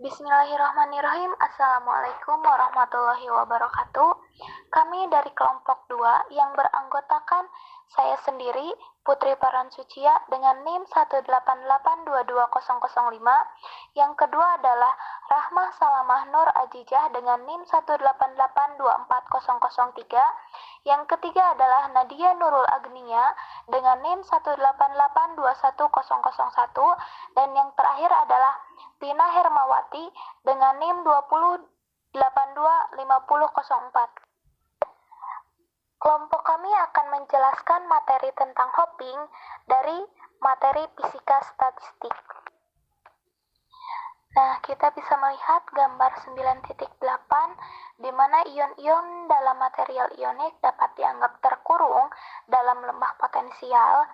Bismillahirrahmanirrahim. Assalamualaikum warahmatullahi wabarakatuh. Kami dari kelompok 2 yang beranggotakan saya sendiri, Putri Paransucia dengan NIM 1882205. Yang kedua adalah Rahmah Salamah Nur Ajijah dengan NIM 1882403. Yang ketiga adalah Nadia Nurul Agnia dengan NIM 1882101. Dan yang terakhir adalah Tina Hermawati dengan NIM 20825004. Kelompok kami akan menjelaskan materi tentang hopping dari materi fisika statistik. Nah, kita bisa melihat gambar 9.8 di mana ion-ion dalam material ionik dapat dianggap terkurung dalam lembah potensial.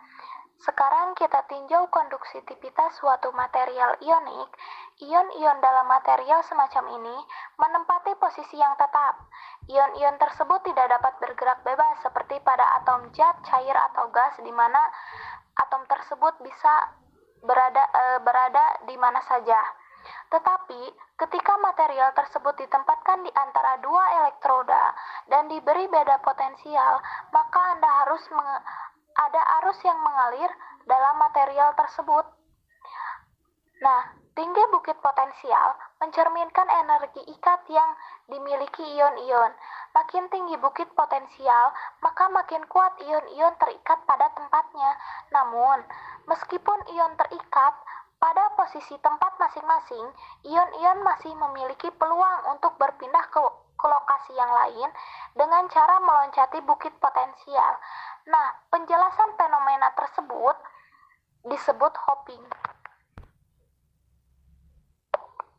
Sekarang kita tinjau konduksitivitas suatu material ionik. Ion-ion dalam material semacam ini menempati posisi yang tetap. Ion-ion tersebut tidak dapat bergerak bebas seperti pada atom zat, cair, atau gas di mana atom tersebut bisa berada di mana saja. Tetapi, ketika material tersebut ditempatkan di antara dua elektroda dan diberi beda potensial, maka ada arus yang mengalir dalam material tersebut. Nah, tinggi bukit potensial mencerminkan energi ikat yang dimiliki ion-ion. Makin tinggi bukit potensial, maka makin kuat ion-ion terikat pada tempatnya. Namun, meskipun ion terikat pada posisi tempat masing-masing, ion-ion masih memiliki peluang untuk berpindah ke lokasi yang lain dengan cara meloncati bukit potensial. Nah, penjelasan fenomena tersebut disebut hopping.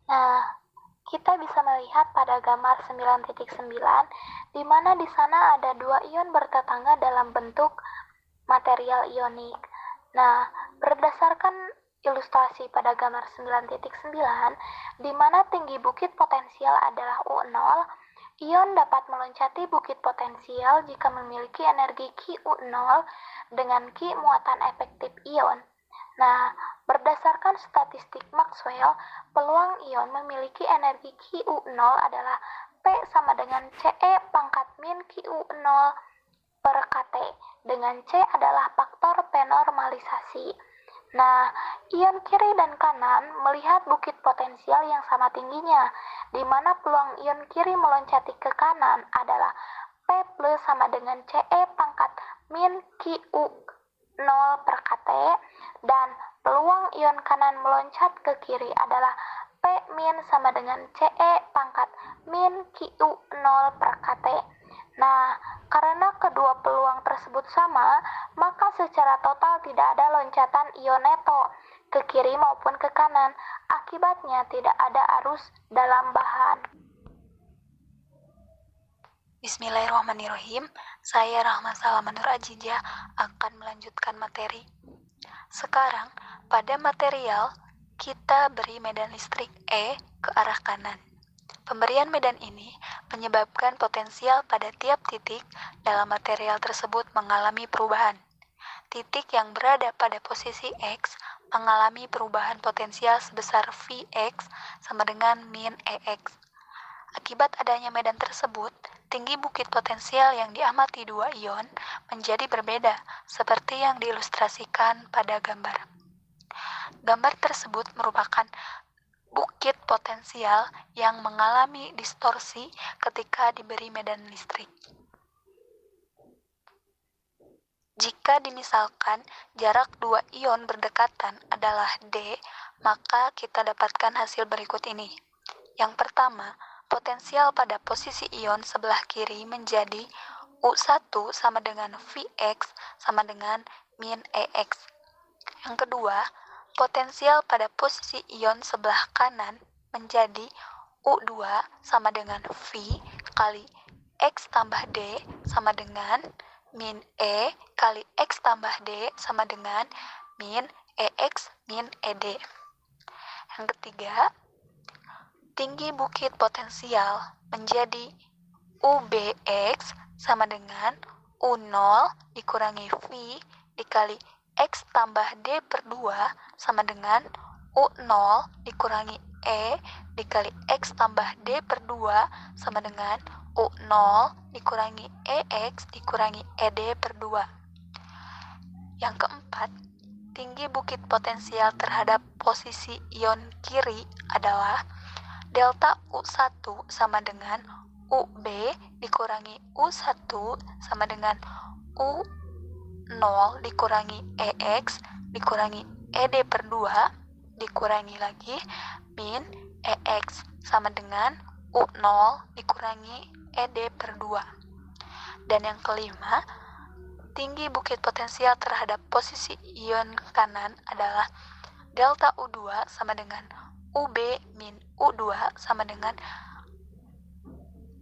Nah, kita bisa melihat pada gambar 9.9 di mana di sana ada dua ion bertetangga dalam bentuk material ionik. Nah, berdasarkan ilustrasi pada gambar 9.9 di mana tinggi bukit potensial adalah U0, ion dapat meloncati bukit potensial jika memiliki energi QU0 dengan Q muatan efektif ion. Nah, berdasarkan statistik Maxwell, peluang ion memiliki energi QU0 adalah P sama dengan CE pangkat min QU0 per KT, dengan C adalah faktor penormalisasi. Nah, ion kiri dan kanan melihat bukit potensial yang sama tingginya, di mana peluang ion kiri meloncati ke kanan adalah P plus sama dengan CE pangkat min QU0 per KT, dan peluang ion kanan meloncat ke kiri adalah P min sama dengan CE pangkat min QU0 per KT. Nah, karena kedua peluang tersebut sama, maka secara total tidak ada loncatan ion neto ke kiri maupun ke kanan. Akibatnya tidak ada arus dalam bahan. Bismillahirrahmanirrahim. Saya Rahmah Salamah Nur Ajijah akan melanjutkan materi. Sekarang, pada material, kita beri medan listrik E ke arah kanan. Pemberian medan ini menyebabkan potensial pada tiap titik dalam material tersebut mengalami perubahan. Titik yang berada pada posisi X mengalami perubahan potensial sebesar Vx sama dengan min EX. Akibat adanya medan tersebut, tinggi bukit potensial yang diamati dua ion menjadi berbeda, seperti yang diilustrasikan pada gambar. Gambar tersebut merupakan bukit potensial yang mengalami distorsi ketika diberi medan listrik. Jika dimisalkan jarak dua ion berdekatan adalah D, maka kita dapatkan hasil berikut ini. Yang pertama, potensial pada posisi ion sebelah kiri menjadi U1 sama dengan Vx sama dengan min EX. Yang kedua, potensial pada posisi ion sebelah kanan menjadi U2 sama dengan V kali X tambah D sama dengan min E kali X tambah D sama dengan min EX min ED. Yang ketiga, tinggi bukit potensial menjadi UBX sama dengan U0 dikurangi V dikali X tambah D per 2 sama dengan U0 dikurangi E dikali X tambah D per 2 sama dengan U0 dikurangi EX dikurangi ED per 2. Yang keempat, tinggi bukit potensial terhadap posisi ion kiri adalah delta U1 sama dengan UB dikurangi U1 sama dengan U0 dikurangi EX dikurangi ED per 2 dikurangi lagi min EX sama dengan U0 dikurangi ED per 2. Dan yang kelima, tinggi bukit potensial terhadap posisi ion kanan adalah delta U2 sama dengan UB min U2 sama dengan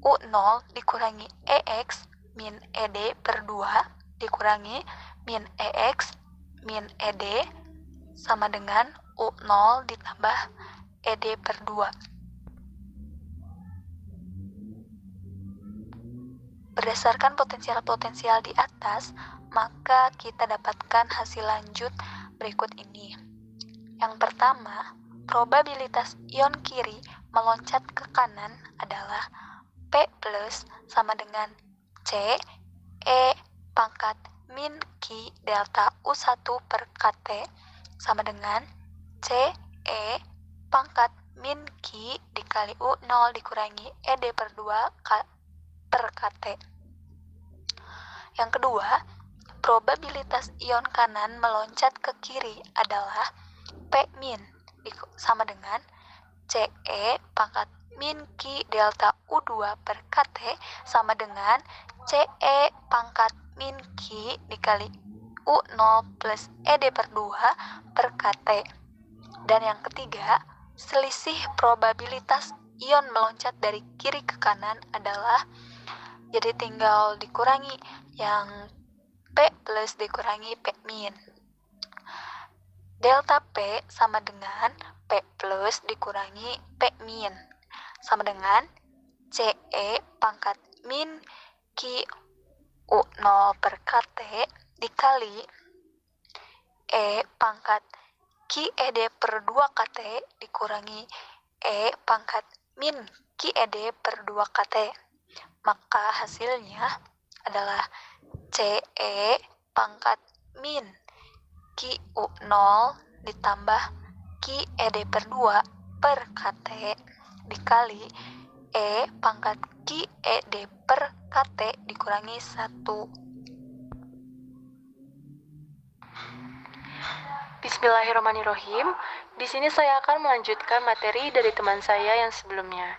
U0 dikurangi EX min ED per 2 dikurangi min EX min ED sama dengan U0 ditambah ED per 2. Berdasarkan potensial-potensial di atas, maka kita dapatkan hasil lanjut berikut ini. Yang pertama, probabilitas ion kiri meloncat ke kanan adalah P plus sama dengan C E pangkat min Q delta U1 per KT sama dengan C E pangkat min Q dikali U0 dikurangi ED per 2 per KT. Yang kedua, probabilitas ion kanan meloncat ke kiri adalah P min sama dengan CE pangkat min Q delta U2 per KT sama dengan CE pangkat min Q dikali U0 plus ED per 2 per KT. Dan yang ketiga, selisih probabilitas ion meloncat dari kiri ke kanan adalah, jadi tinggal dikurangi yang P plus dikurangi P min. Delta P sama dengan P plus dikurangi P min sama dengan CE pangkat min Q U0 per KT dikali E pangkat QED per 2 KT dikurangi E pangkat min QED per 2 KT. Maka hasilnya adalah CE pangkat min QU0 ditambah QED per 2 per KT dikali E pangkat QED per KT dikurangi 1. Bismillahirrahmanirrahim. Di sini saya akan melanjutkan materi dari teman saya yang sebelumnya.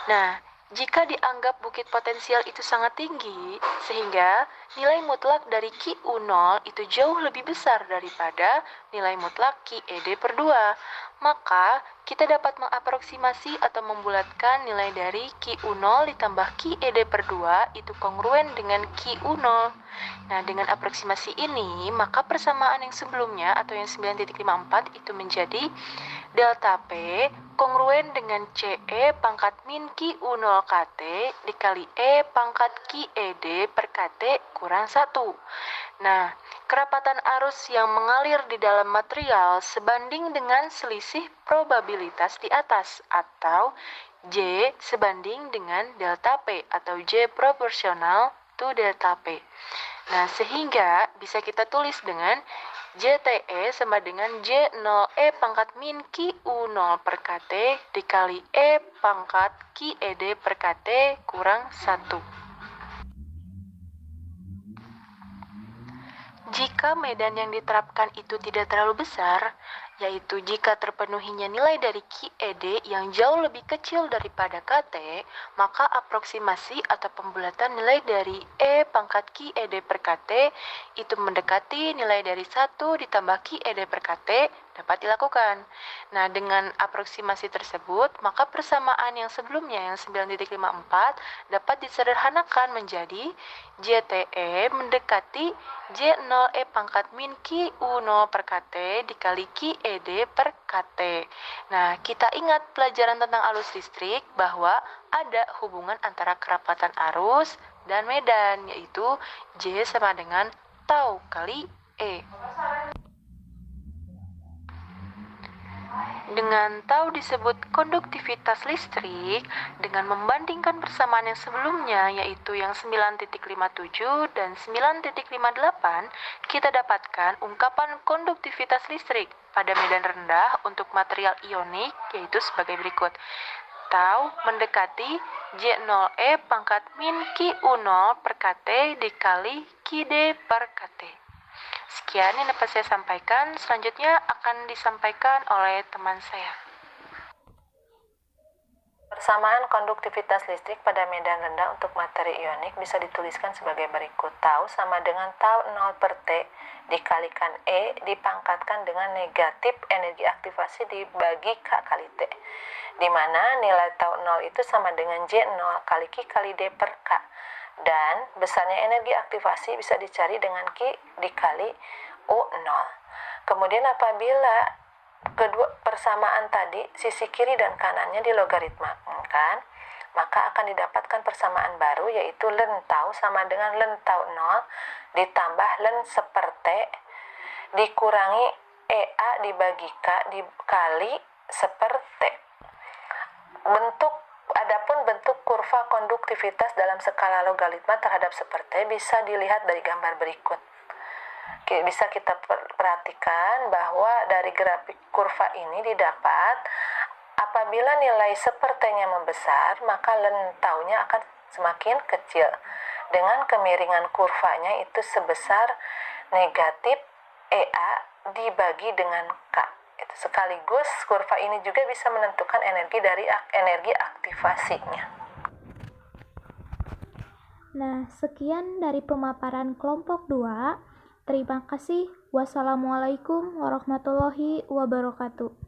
Nah, jika dianggap bukit potensial itu sangat tinggi, sehingga nilai mutlak dari QU0 itu jauh lebih besar daripada nilai mutlak QED per 2, maka kita dapat mengaproksimasi atau membulatkan nilai dari QU0 ditambah QED per 2 itu kongruen dengan QU0. Nah, dengan aproksimasi ini, maka persamaan yang sebelumnya atau yang 9.54 itu menjadi delta P kongruen dengan CE pangkat min QU0 KT dikali E pangkat QED per KT kurang 1. Nah, kerapatan arus yang mengalir di dalam material sebanding dengan selisih probabilitas di atas atau J sebanding dengan delta P atau J proporsional to delta P. Nah, sehingga bisa kita tulis dengan JTE sama dengan J0E pangkat min QU0 per KT dikali E pangkat QED per KT kurang 1. Jika medan yang diterapkan itu tidak terlalu besar, yaitu jika terpenuhinya nilai dari QED yang jauh lebih kecil daripada KT, maka aproksimasi atau pembulatan nilai dari E pangkat QED per KT itu mendekati nilai dari 1 ditambah QED per KT dapat dilakukan. Nah, dengan aproksimasi tersebut, maka persamaan yang sebelumnya yang 9.54 dapat disederhanakan menjadi JTE mendekati J0E pangkat min QU0 per KT dikali QED per KT. Nah, kita ingat pelajaran tentang arus listrik bahwa ada hubungan antara kerapatan arus dan medan, yaitu J sama dengan tau kali E. Dengan tahu disebut konduktivitas listrik, dengan membandingkan persamaan yang sebelumnya, yaitu yang 9.57 dan 9.58, kita dapatkan ungkapan konduktivitas listrik pada medan rendah untuk material ionik, yaitu sebagai berikut. Tau mendekati J0E pangkat min Q0 per KT dikali QD per KT. Sekian yang dapat saya sampaikan, selanjutnya akan disampaikan oleh teman saya. Persamaan konduktivitas listrik pada medan rendah untuk materi ionik bisa dituliskan sebagai berikut. Tau sama dengan tau 0 per T dikalikan E dipangkatkan dengan negatif energi aktivasi dibagi K kali T, di mana nilai tau 0 itu sama dengan J0 kali Q kali D per K. Dan besarnya energi aktivasi bisa dicari dengan Q dikali U0. Kemudian apabila kedua persamaan tadi sisi kiri dan kanannya dilogaritmakan, maka akan didapatkan persamaan baru, yaitu len tau sama dengan len tau 0 ditambah len seperti dikurangi EA dibagi K dikali seperti. Adapun bentuk kurva konduktivitas dalam skala logaritma terhadap seperti bisa dilihat dari gambar berikut. Bisa kita perhatikan bahwa dari grafik kurva ini didapat apabila nilai sepertinya membesar, maka len taunya akan semakin kecil dengan kemiringan kurvanya itu sebesar negatif EA dibagi dengan K. Sekaligus kurva ini juga bisa menentukan energi dari energi aktivasinya. Nah, sekian dari pemaparan kelompok 2. Terima kasih. Wassalamualaikum warahmatullahi wabarakatuh.